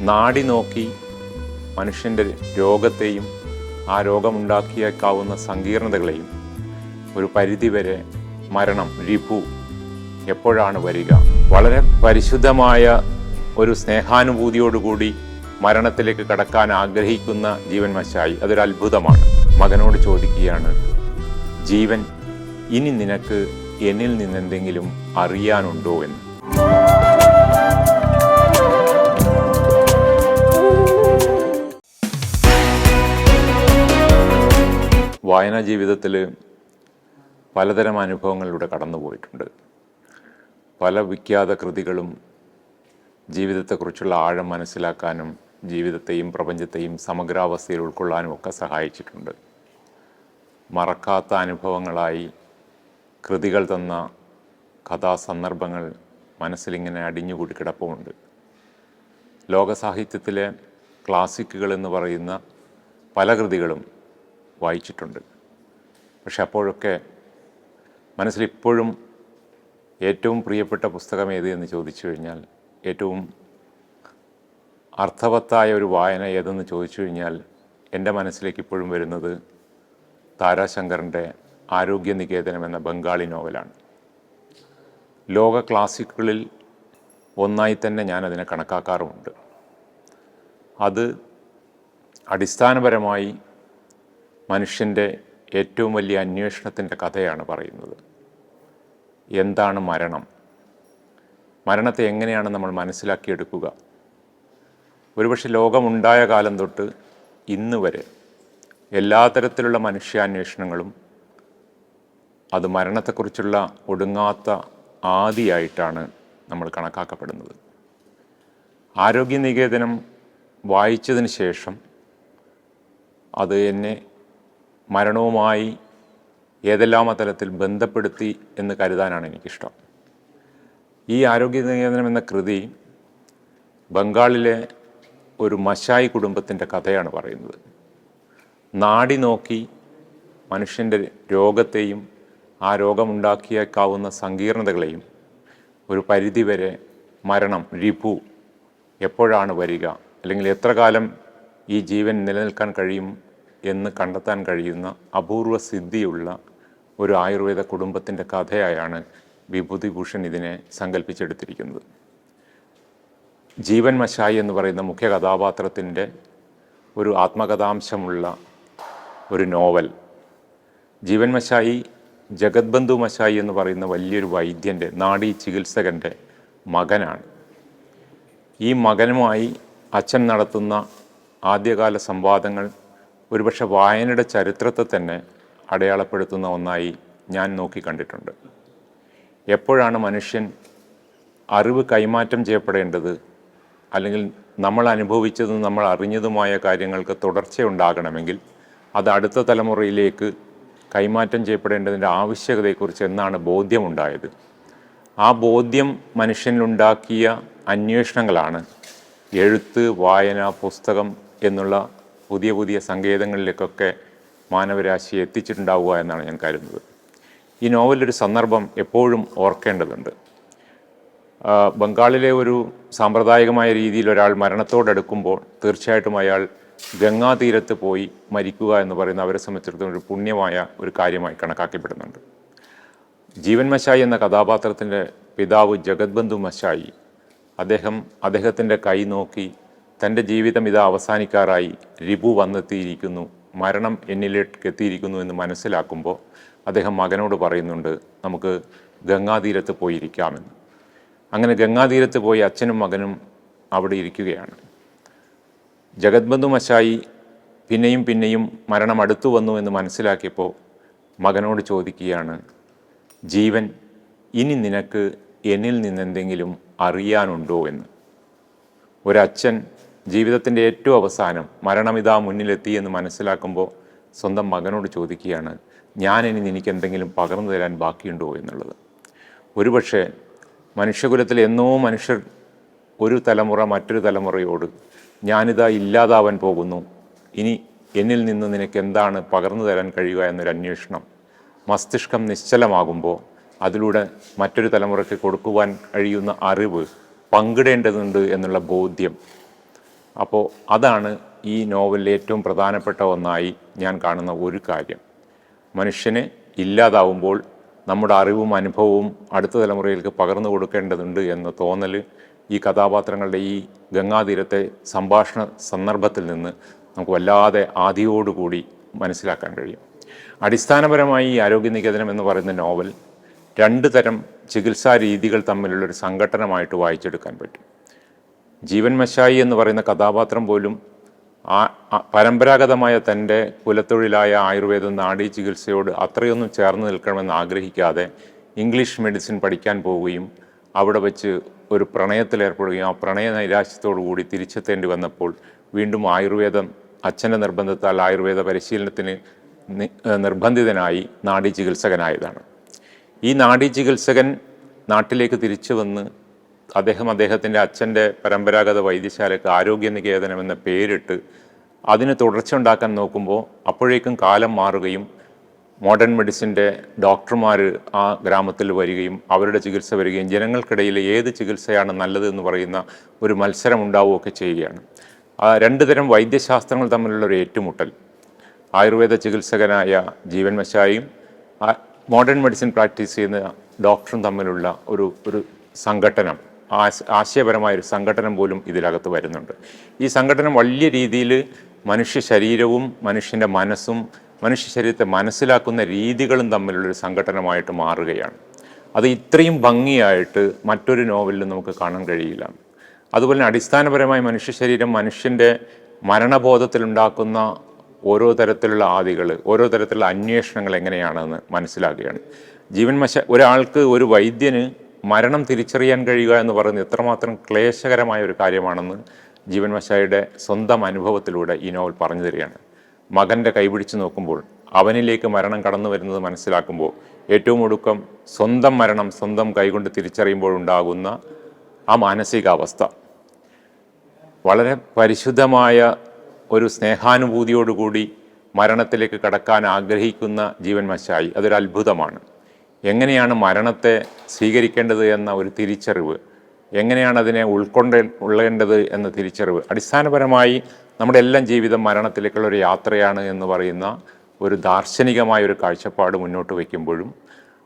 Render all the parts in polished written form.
നാടി നോക്കി മനുഷ്യൻ്റെ രോഗത്തെയും ആ രോഗമുണ്ടാക്കിയേക്കാവുന്ന സങ്കീർണതകളെയും ഒരു പരിധിവരെ മരണം രിപു എപ്പോഴാണ് വരിക? വളരെ പരിശുദ്ധമായ ഒരു സ്നേഹാനുഭൂതിയോടുകൂടി മരണത്തിലേക്ക് കടക്കാൻ ആഗ്രഹിക്കുന്ന ജീവൻ മശായി, അതൊരു അത്ഭുതമാണ്. മകനോട് ചോദിക്കുകയാണ്, ജീവൻ ഇനി നിനക്ക് എന്നിൽ നിന്നെന്തെങ്കിലും അറിയാനുണ്ടോ എന്ന്. വായനാ ജീവിതത്തിൽ പലതരം അനുഭവങ്ങളിലൂടെ കടന്നുപോയിട്ടുണ്ട്. പല വിഖ്യാത കൃതികളും ജീവിതത്തെക്കുറിച്ചുള്ള ആഴം മനസ്സിലാക്കാനും ജീവിതത്തെയും പ്രപഞ്ചത്തെയും സമഗ്രാവസ്ഥയിൽ ഉൾക്കൊള്ളാനും ഒക്കെ സഹായിച്ചിട്ടുണ്ട്. മറക്കാത്ത അനുഭവങ്ങളായി കൃതികൾ തന്ന കഥാസന്ദർഭങ്ങൾ മനസ്സിലിങ്ങനെ അടിഞ്ഞുകൂടി കിടപ്പുമുണ്ട്. ലോകസാഹിത്യത്തിലെ ക്ലാസിക്കുകൾ എന്ന് പറയുന്ന പല കൃതികളും വായിച്ചിട്ടുണ്ട്. പക്ഷെ അപ്പോഴൊക്കെ മനസ്സിലിപ്പോഴും ഏറ്റവും പ്രിയപ്പെട്ട പുസ്തകം ഏത് എന്ന് ചോദിച്ചു കഴിഞ്ഞാൽ, ഏറ്റവും അർത്ഥവത്തായ ഒരു വായന ഏതെന്ന് ചോദിച്ചു കഴിഞ്ഞാൽ എൻ്റെ മനസ്സിലേക്ക് ഇപ്പോഴും വരുന്നത് താരാശങ്കറിൻ്റെ ആരോഗ്യനികേതനം എന്ന ബംഗാളി നോവലാണ്. ലോക ക്ലാസിക്കുകളിൽ ഒന്നായി തന്നെ ഞാനതിനെ കണക്കാക്കാറുമുണ്ട്. അത് അടിസ്ഥാനപരമായി മനുഷ്യൻ്റെ ഏറ്റവും വലിയ അന്വേഷണത്തിൻ്റെ കഥയാണ് പറയുന്നത്. എന്താണ് മരണം? മരണത്തെ എങ്ങനെയാണ് നമ്മൾ മനസ്സിലാക്കിയെടുക്കുക? ഒരുപക്ഷെ ലോകമുണ്ടായ കാലം തൊട്ട് ഇന്ന് വരെ എല്ലാ തരത്തിലുള്ള മനുഷ്യാന്വേഷണങ്ങളും അത് മരണത്തെക്കുറിച്ചുള്ള ഒടുങ്ങാത്ത ആദിയായിട്ടാണ് നമ്മൾ കണക്കാക്കപ്പെടുന്നത്. ആരോഗ്യനികേതനം വായിച്ചതിന് ശേഷം അത് എന്നെ മരണവുമായി ഏതെല്ലാം തലത്തിൽ ബന്ധപ്പെടുത്തി എന്ന് കരുതാനാണ് എനിക്കിഷ്ടം. ഈ ആരോഗ്യനികേതനം എന്ന കൃതി ബംഗാളിലെ ഒരു മശായി കുടുംബത്തിൻ്റെ കഥയാണ് പറയുന്നത്. നാടി നോക്കി മനുഷ്യൻ്റെ രോഗത്തെയും ആ രോഗമുണ്ടാക്കിയേക്കാവുന്ന സങ്കീർണതകളെയും ഒരു പരിധിവരെ മരണം രിപു എപ്പോഴാണ് വരിക, അല്ലെങ്കിൽ എത്ര കാലം ഈ ജീവൻ നിലനിൽക്കാൻ കഴിയും എന്ന് കണ്ടെത്താൻ കഴിയുന്ന അപൂർവ സിദ്ധിയുള്ള ഒരു ആയുർവേദ കുടുംബത്തിൻ്റെ കഥയായാണ് വിഭൂതിഭൂഷൺ ഇതിനെ സങ്കല്പിച്ചെടുത്തിരിക്കുന്നത്. ജീവൻ മശായി എന്ന് പറയുന്ന മുഖ്യ കഥാപാത്രത്തിൻ്റെ ഒരു ആത്മകഥാംശമുള്ള ഒരു നോവൽ. ജീവൻ മശായി ജഗത്ബന്ധു മശായി എന്ന് പറയുന്ന വലിയൊരു വൈദ്യൻ്റെ, നാഡീ ചികിത്സകൻ്റെ മകനാണ്. ഈ മകനുമായി അച്ഛൻ നടത്തുന്ന ആദ്യകാല സംവാദങ്ങൾ ഒരുപക്ഷെ വായനയുടെ ചരിത്രത്തെ തന്നെ അടയാളപ്പെടുത്തുന്ന ഒന്നായി ഞാൻ നോക്കിക്കണ്ടിട്ടുണ്ട്. എപ്പോഴാണ് മനുഷ്യൻ അറിവ് കൈമാറ്റം ചെയ്യപ്പെടേണ്ടത്, അല്ലെങ്കിൽ നമ്മൾ അനുഭവിച്ചതും നമ്മൾ അറിഞ്ഞതുമായ കാര്യങ്ങൾക്ക് തുടർച്ചയുണ്ടാകണമെങ്കിൽ അത് അടുത്ത തലമുറയിലേക്ക് കൈമാറ്റം ചെയ്യപ്പെടേണ്ടതിൻ്റെ ആവശ്യകതയെക്കുറിച്ച് എന്നാണ് ബോധ്യമുണ്ടായത്. ആ ബോധ്യം മനുഷ്യനിലുണ്ടാക്കിയ അന്വേഷണങ്ങളാണ് എഴുത്ത്, വായന, പുസ്തകം എന്നുള്ള പുതിയ പുതിയ സങ്കേതങ്ങളിലേക്കൊക്കെ മാനവരാശിയെ എത്തിച്ചിട്ടുണ്ടാവുക എന്നാണ് ഞാൻ കരുതുന്നത്. ഈ നോവലൊരു സന്ദർഭം എപ്പോഴും ഓർക്കേണ്ടതുണ്ട്. ബംഗാളിലെ ഒരു സാമ്പ്രദായികമായ രീതിയിൽ ഒരാൾ മരണത്തോടടുക്കുമ്പോൾ തീർച്ചയായിട്ടും അയാൾ ഗംഗാതീരത്ത് പോയി മരിക്കുക എന്ന് പറയുന്ന അവരെ സംബന്ധിച്ചിടത്തോളം ഒരു പുണ്യമായ ഒരു കാര്യമായി കണക്കാക്കപ്പെടുന്നുണ്ട്. ജീവൻ മശായി എന്ന കഥാപാത്രത്തിൻ്റെ പിതാവ് ജഗത്ബന്ധു മശായി, അദ്ദേഹത്തിൻ്റെ കൈ നോക്കി തൻ്റെ ജീവിതം ഇതാ അവസാനിക്കാറായി, രിപു വന്നെത്തിയിരിക്കുന്നു, മരണം എന്നിലേക്ക് എത്തിയിരിക്കുന്നു എന്ന് മനസ്സിലാക്കുമ്പോൾ അദ്ദേഹം മകനോട് പറയുന്നുണ്ട്, നമുക്ക് ഗംഗാതീരത്ത് പോയിരിക്കാമെന്ന്. അങ്ങനെ ഗംഗാതീരത്ത് പോയി അച്ഛനും മകനും അവിടെ ഇരിക്കുകയാണ്. ജഗത്ബന്ധു മശായി പിന്നെയും പിന്നെയും മരണം അടുത്തു വന്നു എന്ന് മനസ്സിലാക്കിയപ്പോൾ മകനോട് ചോദിക്കുകയാണ്, ജീവൻ ഇനി നിനക്ക് എന്നിൽ നിന്നെന്തെങ്കിലും അറിയാനുണ്ടോ എന്ന്. ഒരച്ഛൻ ജീവിതത്തിൻ്റെ ഏറ്റവും അവസാനം മരണമിതാ മുന്നിലെത്തി എന്ന് മനസ്സിലാക്കുമ്പോൾ സ്വന്തം മകനോട് ചോദിക്കുകയാണ്, ഞാനിനി നിനക്ക് എന്തെങ്കിലും പകർന്നു തരാൻ ബാക്കിയുണ്ടോ എന്നുള്ളത്. ഒരുപക്ഷെ മനുഷ്യകുലത്തിൽ എന്നോ മനുഷ്യർ ഒരു തലമുറ മറ്റൊരു തലമുറയോട് ഞാനിതാ ഇല്ലാതാവാൻ പോകുന്നു, ഇനി എന്നിൽ നിന്ന് നിനക്ക് എന്താണ് പകർന്നു തരാൻ കഴിയുക എന്നൊരു അന്വേഷണം മസ്തിഷ്കം നിശ്ചലമാകുമ്പോൾ അതിലൂടെ മറ്റൊരു തലമുറയ്ക്ക് കൊടുക്കുവാൻ കഴിയുന്ന അറിവ് പങ്കിടേണ്ടതുണ്ട് എന്നുള്ള ബോധ്യം അപ്പോൾ അതാണ് ഈ നോവലിലെ ഏറ്റവും പ്രധാനപ്പെട്ട ഒന്നായി ഞാൻ കാണുന്ന ഒരു കാര്യം. മനുഷ്യന് ഇല്ലാതാവുമ്പോൾ നമ്മുടെ അറിവും അനുഭവവും അടുത്ത തലമുറയിലേക്ക് പകർന്നു കൊടുക്കേണ്ടതുണ്ട് എന്ന തോന്നൽ ഈ കഥാപാത്രങ്ങളുടെ ഈ ഗംഗാതീരത്തെ സംഭാഷണ സന്ദർഭത്തിൽ നിന്ന് നമുക്ക് വല്ലാതെ ആദിയോടുകൂടി മനസ്സിലാക്കാൻ കഴിയും. അടിസ്ഥാനപരമായി ഈ ആരോഗ്യനികേതനം എന്ന് പറയുന്ന നോവൽ രണ്ട് തരം ചികിത്സാ രീതികൾ തമ്മിലുള്ളൊരു സംഘട്ടനമായിട്ട് വായിച്ചെടുക്കാൻ പറ്റും. ജീവൻ മശായി എന്ന് പറയുന്ന കഥാപാത്രം പോലും പരമ്പരാഗതമായ തൻ്റെ കുലത്തൊഴിലായ ആയുർവേദ നാഡീ ചികിത്സയോട് അത്രയൊന്നും ചേർന്ന് നിൽക്കണമെന്ന് ആഗ്രഹിക്കാതെ ഇംഗ്ലീഷ് മെഡിസിൻ പഠിക്കാൻ പോവുകയും അവിടെ വെച്ച് ഒരു പ്രണയത്തിലേർപ്പെടുകയും ആ പ്രണയ നൈരാശ്യത്തോടു കൂടി തിരിച്ചെത്തേണ്ടി വന്നപ്പോൾ വീണ്ടും ആയുർവേദം അച്ഛൻ്റെ നിർബന്ധത്താൽ ആയുർവേദ പരിശീലനത്തിന് നിർബന്ധിതനായി നാഡീ ചികിത്സകനായതാണ്. ഈ നാഡീ ചികിത്സകൻ നാട്ടിലേക്ക് തിരിച്ചു വന്ന് അദ്ദേഹത്തിൻ്റെ അച്ഛൻ്റെ പരമ്പരാഗത വൈദ്യശാലയ്ക്ക് ആരോഗ്യനികേതനം എന്ന പേരിട്ട് അതിന് തുടർച്ച ഉണ്ടാക്കാൻ നോക്കുമ്പോൾ അപ്പോഴേക്കും കാലം മാറുകയും മോഡേൺ മെഡിസിൻ്റെ ഡോക്ടർമാർ ആ ഗ്രാമത്തിൽ വരികയും അവരുടെ ചികിത്സ വരികയും ജനങ്ങൾക്കിടയിൽ ഏത് ചികിത്സയാണ് നല്ലത് എന്ന് പറയുന്ന ഒരു മത്സരം ഉണ്ടാവുകയൊക്കെ ചെയ്യുകയാണ്. രണ്ട് തരം വൈദ്യശാസ്ത്രങ്ങൾ തമ്മിലുള്ള ഒരു ഏറ്റുമുട്ടൽ, ആയുർവേദ ചികിത്സകനായ ജീവൻ മശായിയും മോഡേൺ മെഡിസിൻ പ്രാക്ടീസ് ചെയ്യുന്ന ഡോക്ടറും തമ്മിലുള്ള ഒരു സംഘട്ടനം, ആശയപരമായൊരു സംഘട്ടനം പോലും ഇതിനകത്ത് വരുന്നുണ്ട്. ഈ സംഘട്ടനം വലിയ രീതിയിൽ മനുഷ്യ ശരീരവും മനുഷ്യൻ്റെ മനസ്സും മനുഷ്യ ശരീരത്തെ മനസ്സിലാക്കുന്ന രീതികളും തമ്മിലുള്ളൊരു സംഘട്ടനമായിട്ട് മാറുകയാണ്. അത് ഇത്രയും ഭംഗിയായിട്ട് മറ്റൊരു നോവലിൽ നമുക്ക് കാണാൻ കഴിയില്ല. അതുപോലെ തന്നെ അടിസ്ഥാനപരമായി മനുഷ്യ ശരീരം മനുഷ്യൻ്റെ മരണബോധത്തിലുണ്ടാക്കുന്ന ഓരോ തരത്തിലുള്ള ആദികൾ, ഓരോ തരത്തിലുള്ള അന്വേഷണങ്ങൾ എങ്ങനെയാണെന്ന് മനസ്സിലാക്കുകയാണ്. ഒരാൾക്ക്, ഒരു വൈദ്യന് മരണം തിരിച്ചറിയാൻ കഴിയുക എന്ന് പറയുന്നത് എത്രമാത്രം ക്ലേശകരമായ ഒരു കാര്യമാണെന്ന് ജീവൻ മശായിയുടെ സ്വന്തം അനുഭവത്തിലൂടെ ഈ നോവൽ പറഞ്ഞു തരികയാണ്. മകൻ്റെ കൈപിടിച്ച് നോക്കുമ്പോൾ അവനിലേക്ക് മരണം കടന്നു വരുന്നത് മനസ്സിലാക്കുമ്പോൾ ഏറ്റവും ഒടുക്കം സ്വന്തം മരണം സ്വന്തം കൈകൊണ്ട് തിരിച്ചറിയുമ്പോഴുണ്ടാകുന്ന ആ മാനസികാവസ്ഥ, വളരെ പരിശുദ്ധമായ ഒരു സ്നേഹാനുഭൂതിയോടുകൂടി മരണത്തിലേക്ക് കടക്കാൻ ആഗ്രഹിക്കുന്ന ജീവൻ മശായി, അതൊരു അത്ഭുതമാണ്. എങ്ങനെയാണ് മരണത്തെ സ്വീകരിക്കേണ്ടത് എന്ന ഒരു തിരിച്ചറിവ്, എങ്ങനെയാണ് അതിനെ ഉൾക്കൊള്ളേണ്ടത് എന്ന തിരിച്ചറിവ്, അടിസ്ഥാനപരമായി നമ്മുടെ എല്ലാം ജീവിതം മരണത്തിലേക്കുള്ള ഒരു യാത്രയാണ് എന്ന് പറയുന്ന ഒരു ദാർശനികമായ ഒരു കാഴ്ചപ്പാട് മുന്നോട്ട് വയ്ക്കുമ്പോഴും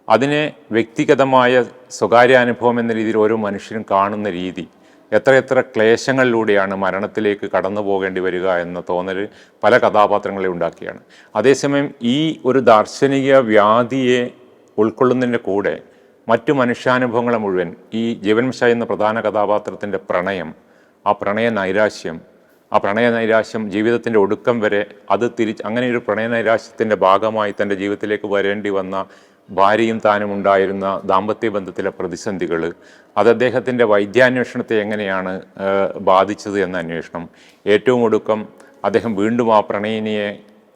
അതിനെ വ്യക്തിഗതമായ സ്വകാര്യാനുഭവം എന്ന രീതിയിൽ ഓരോ മനുഷ്യരും കാണുന്ന രീതി, എത്രയെത്ര ക്ലേശങ്ങളിലൂടെയാണ് മരണത്തിലേക്ക് കടന്നു പോകേണ്ടി വരിക എന്ന തോന്നൽ പല കഥാപാത്രങ്ങളെ ഉണ്ടാക്കിയാണ്. അതേസമയം ഈ ഒരു ദാർശനിക വ്യാധിയെ ഉൾക്കൊള്ളുന്നതിൻ്റെ കൂടെ മറ്റു മനുഷ്യാനുഭവങ്ങളെ മുഴുവൻ, ഈ ജീവൻ മശായി എന്ന പ്രധാന കഥാപാത്രത്തിൻ്റെ പ്രണയം, ആ പ്രണയ നൈരാശ്യം ജീവിതത്തിൻ്റെ ഒടുക്കം വരെ അത് അങ്ങനെ ഒരു പ്രണയ നൈരാശ്യത്തിൻ്റെ ഭാഗമായി തൻ്റെ ജീവിതത്തിലേക്ക് വരേണ്ടി വന്ന ഭാര്യയും താനും ഉണ്ടായിരുന്ന ദാമ്പത്യ ബന്ധത്തിലെ പ്രതിസന്ധികൾ, അത് അദ്ദേഹത്തിൻ്റെ വൈദ്യാന്വേഷണത്തെ എങ്ങനെയാണ് ബാധിച്ചത് എന്ന അന്വേഷണം, ഏറ്റവും ഒടുക്കം അദ്ദേഹം വീണ്ടും ആ പ്രണയിനിയെ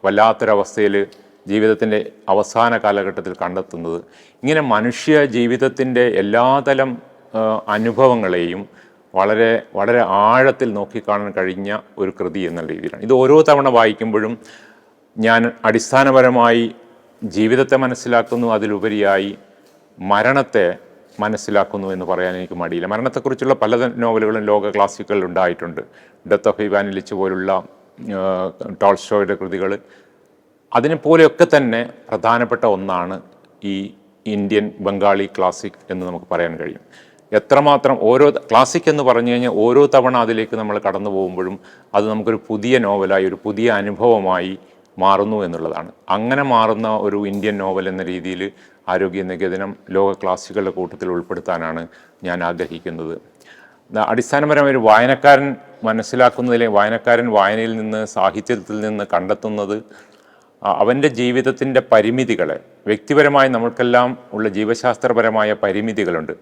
വല്ലാത്തൊരവസ്ഥയിൽ ജീവിതത്തിൻ്റെ അവസാന കാലഘട്ടത്തിൽ കണ്ടെത്തുന്നത്, ഇങ്ങനെ മനുഷ്യ ജീവിതത്തിൻ്റെ എല്ലാതരം അനുഭവങ്ങളെയും വളരെ വളരെ ആഴത്തിൽ നോക്കിക്കാണാൻ കഴിഞ്ഞ ഒരു കൃതി എന്ന രീതിയിലാണ്. ഇത് ഓരോ തവണ വായിക്കുമ്പോഴും ഞാൻ അടിസ്ഥാനപരമായി ജീവിതത്തെ മനസ്സിലാക്കുന്നു, അതിലുപരിയായി മരണത്തെ മനസ്സിലാക്കുന്നു എന്ന് പറയാൻ എനിക്ക് മടിയില്ല. മരണത്തെക്കുറിച്ചുള്ള പല നോവലുകളും ലോക ക്ലാസിക്കുകളിൽ ഉണ്ടായിട്ടുണ്ട്. ഡെത്ത് ഓഫ് ഇവാൻ ഇലിച്ച് പോലുള്ള ടോൾസ്റ്റോയുടെ കൃതികൾ. അതിനെപ്പോലെയൊക്കെ തന്നെ പ്രധാനപ്പെട്ട ഒന്നാണ് ഈ ഇന്ത്യൻ ബംഗാളി ക്ലാസിക് എന്ന് നമുക്ക് പറയാൻ കഴിയും. എത്രമാത്രം ഓരോ ക്ലാസിക് എന്ന് പറഞ്ഞു കഴിഞ്ഞാൽ ഓരോ തവണ അതിലേക്ക് നമ്മൾ കടന്നു പോകുമ്പോഴും അത് നമുക്കൊരു പുതിയ നോവലായി, ഒരു പുതിയ അനുഭവമായി മാറുന്നു എന്നുള്ളതാണ്. അങ്ങനെ മാറുന്ന ഒരു ഇന്ത്യൻ നോവൽ എന്ന രീതിയിൽ ആരോഗ്യനികേതനം ലോക ക്ലാസിക്കുകളുടെ കൂട്ടത്തിൽ ഉൾപ്പെടുത്താനാണ് ഞാൻ ആഗ്രഹിക്കുന്നത്. അടിസ്ഥാനപരമായ ഒരു വായനക്കാരൻ മനസ്സിലാക്കുന്നതിലെ, വായനക്കാരൻ വായനയിൽ നിന്ന്, സാഹിത്യത്തിൽ നിന്ന് കണ്ടെത്തുന്നത് അവൻ്റെ ജീവിതത്തിൻ്റെ പരിമിതികളെ, വ്യക്തിപരമായി നമ്മൾക്കെല്ലാം ഉള്ള ജീവശാസ്ത്രപരമായ പരിമിതികളുണ്ട്.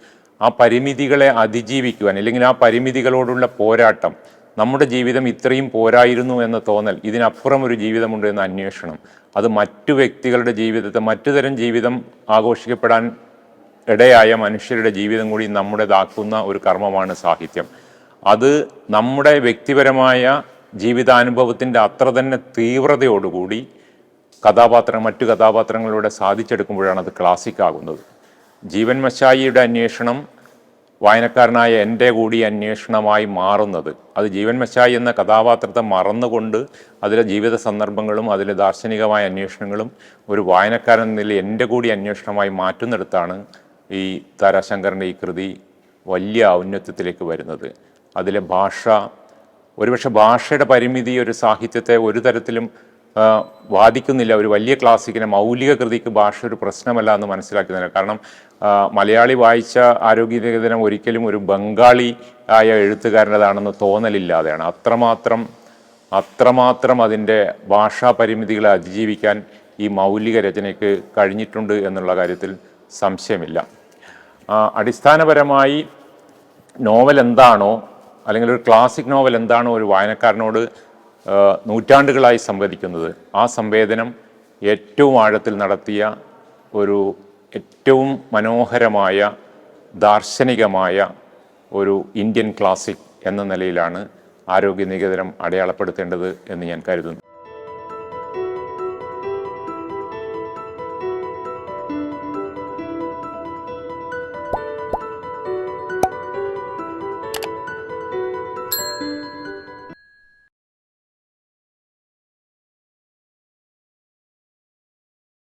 ആ പരിമിതികളെ അതിജീവിക്കുവാൻ, അല്ലെങ്കിൽ ആ പരിമിതികളോടുള്ള പോരാട്ടം, നമ്മുടെ ജീവിതം ഇത്രയും പോരായിരുന്നു എന്ന തോന്നൽ, ഇതിനപ്പുറം ഒരു ജീവിതമുണ്ട് എന്ന അന്വേഷണം, അത് മറ്റു വ്യക്തികളുടെ ജീവിതത്തെ, മറ്റു തരം ജീവിതം ആഘോഷിക്കപ്പെടാൻ ഇടയായ മനുഷ്യരുടെ ജീവിതം കൂടി നമ്മുടേതാക്കുന്ന ഒരു കർമ്മമാണ് സാഹിത്യം. അത് നമ്മുടെ വ്യക്തിപരമായ ജീവിതാനുഭവത്തിൻ്റെ അത്ര തന്നെ തീവ്രതയോടുകൂടി മറ്റു കഥാപാത്രങ്ങളിലൂടെ സാധിച്ചെടുക്കുമ്പോഴാണ് അത് ക്ലാസിക് ആകുന്നത്. ജീവൻ മശായിയുടെ അന്വേഷണം വായനക്കാരനായ എൻ്റെ കൂടി അന്വേഷണമായി മാറുന്നത്. അത് ജീവൻ മച്ചായി എന്ന കഥാപാത്രത്തെ മറന്നുകൊണ്ട് അതിലെ ജീവിത സന്ദർഭങ്ങളും അതിലെ ദാർശനികമായ അന്വേഷണങ്ങളും ഒരു വായനക്കാരൻ എന്ന നിലയിൽ എൻ്റെ കൂടി അന്വേഷണമായി മാറ്റുന്നിടത്താണ് ഈ താരാശങ്കറിൻ്റെ ഈ കൃതി വലിയ ഔന്നത്യത്തിലേക്ക് വരുന്നത്. അതിലെ ഭാഷ, ഒരുപക്ഷെ ഭാഷയുടെ പരിമിതി ഒരു സാഹിത്യത്തെ ഒരു തരത്തിലും ബാധിക്കുന്നില്ല. ഒരു വലിയ ക്ലാസിക്കിനെ, മൗലിക കൃതിക്ക് ഭാഷ ഒരു പ്രശ്നമല്ല എന്ന് മനസ്സിലാക്കുന്നില്ല. കാരണം മലയാളി വായിച്ച ആരോഗ്യനികേതനം ഒരിക്കലും ഒരു ബംഗാളി ആയ എഴുത്തുകാരൻ്റെതാണെന്ന് തോന്നലില്ലാതെയാണ്. അത്രമാത്രം അതിൻ്റെ ഭാഷാ പരിമിതികളെ അതിജീവിക്കാൻ ഈ മൗലിക രചനയ്ക്ക് കഴിഞ്ഞിട്ടുണ്ട് എന്നുള്ള കാര്യത്തിൽ സംശയമില്ല. അടിസ്ഥാനപരമായി നോവൽ എന്താണോ, അല്ലെങ്കിൽ ഒരു ക്ലാസിക് നോവൽ എന്താണോ ഒരു വായനക്കാരനോട് നൂറ്റാണ്ടുകളായി സംവദിക്കുന്നത്, ആ സംവേദനം ഏറ്റവും ആഴത്തിൽ നടത്തിയ ഒരു ഏറ്റവും മനോഹരമായ ദാർശനികമായ ഒരു ഇന്ത്യൻ ക്ലാസിക് എന്ന നിലയിലാണ് ആരോഗ്യനികേതനം അടയാളപ്പെടുത്തേണ്ടത് എന്ന് ഞാൻ കരുതുന്നു.